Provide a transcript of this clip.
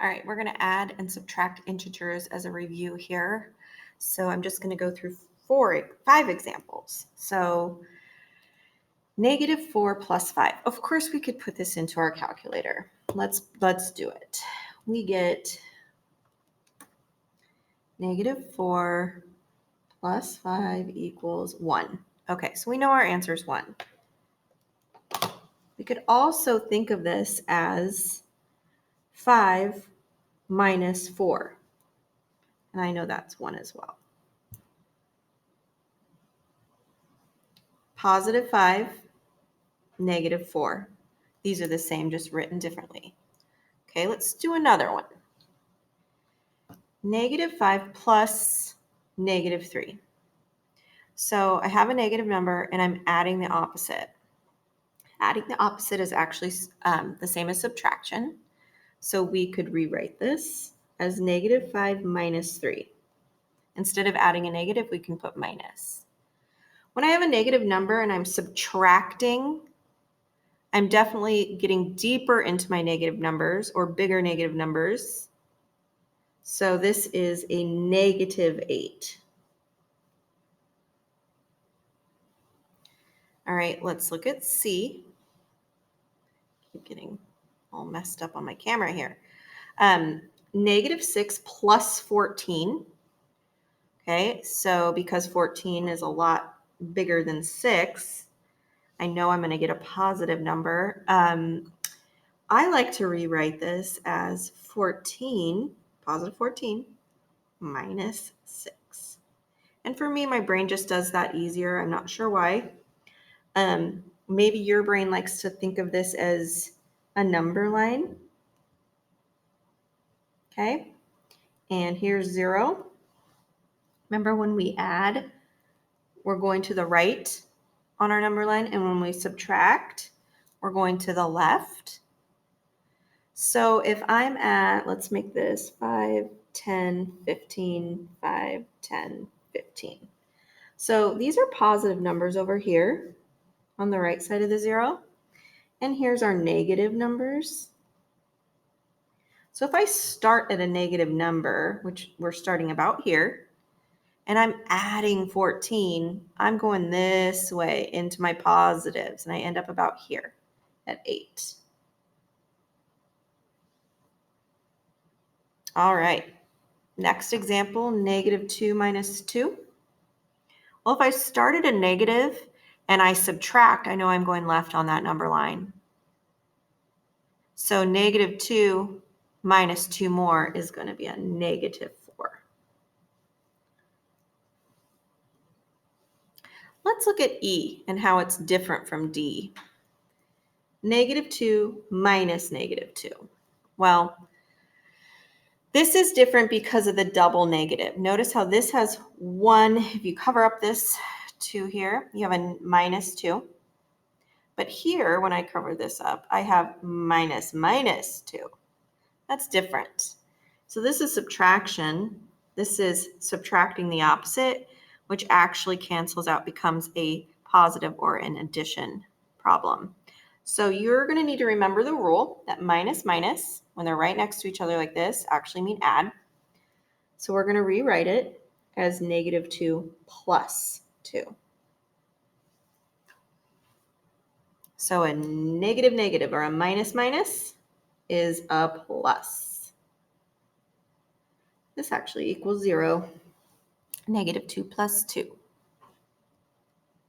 All right, we're going to add and subtract integers as a review here. So I'm just going to go through 5 examples. So -4 plus 5. Of course, we could put this into our calculator. Let's do it. We get -4 plus 5 equals 1. Okay, so we know our answer is 1. We could also think of this as 5 minus 4. And I know that's 1 as well. +5, -4. These are the same, just written differently. Okay, let's do another one. -5 plus -3. So I have a negative number and I'm adding the opposite. Adding the opposite is actually the same as subtraction. So we could rewrite this as -5 minus 3. Instead of adding a negative, we can put minus. When I have a negative number and I'm subtracting, I'm definitely getting deeper into my negative numbers or bigger negative numbers. So this is a -8. All right, let's look at C. Keep getting all messed up on my camera here. -6 plus 14. Okay, so because 14 is a lot bigger than 6, I know I'm going to get a positive number. I like to rewrite this as 14, positive 14, minus 6. And for me, my brain just does that easier. I'm not sure why. Maybe your brain likes to think of this as a number line. Okay, and here's 0. Remember when we add, we're going to the right on our number line, and when we subtract, we're going to the left. So if I'm at, let's make this 5, 10, 15, 5, 10, 15. So these are positive numbers over here on the right side of the 0. And here's our negative numbers. So if I start at a negative number, which we're starting about here, and I'm adding 14, I'm going this way into my positives, and I end up about here at 8. All right, next example, -2 minus 2. Well, if I started a negative and I subtract, I know I'm going left on that number line. So -2 minus 2 more is going to be a -4. Let's look at E and how it's different from D. -2 minus -2. Well, this is different because of the double negative. Notice how this has 1. If you cover up this 2 here, you have a -2. But here, when I cover this up, I have -2. That's different. So this is subtraction. This is subtracting the opposite, which actually cancels out, becomes a positive or an addition problem. So you're going to need to remember the rule that minus, minus, when they're right next to each other like this, actually mean add. So we're going to rewrite it as -2 plus 2. So a negative negative or a minus minus is a plus. This actually equals 0. -2 plus 2.